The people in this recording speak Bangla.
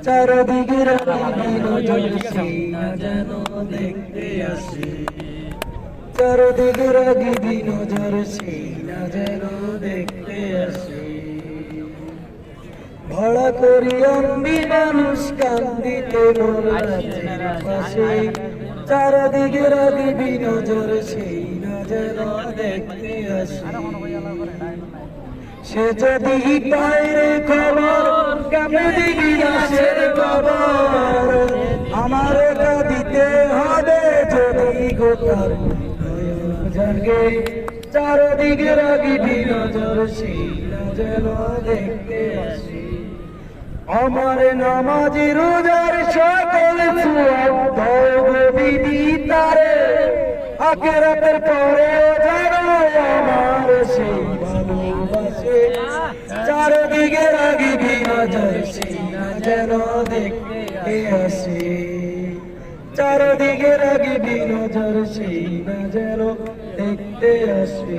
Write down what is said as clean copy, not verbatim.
চারদিকে যেন দেখতে আসে, চারদিকে রাগিবি নজর সিনা যেন দেখতে আসে। ভাড়া করি আমি মানুষ কান্দিতে মোর রাতের পাশে, চারদিকে রাগিবি নজর সিনা যেন দেখতে আসে। সে যদি পায়রে খবর কেমন দিবি আসের খবর, আমার দিতে হবে যদি গোটার জাগে। চারদিকে রাগিবি নজর সিনা যেন দেখতে আসে। আমার নামাজি রোজার সকল দিদি তারে আখেরাতের পরে জানো আমার সেই ভালোবাসে। চারদিকে রাগিবি নজর সিনা যেন দেখতে আসে, চারদিকে রাগিবি নজর সিনা যেন দেখতে আসে।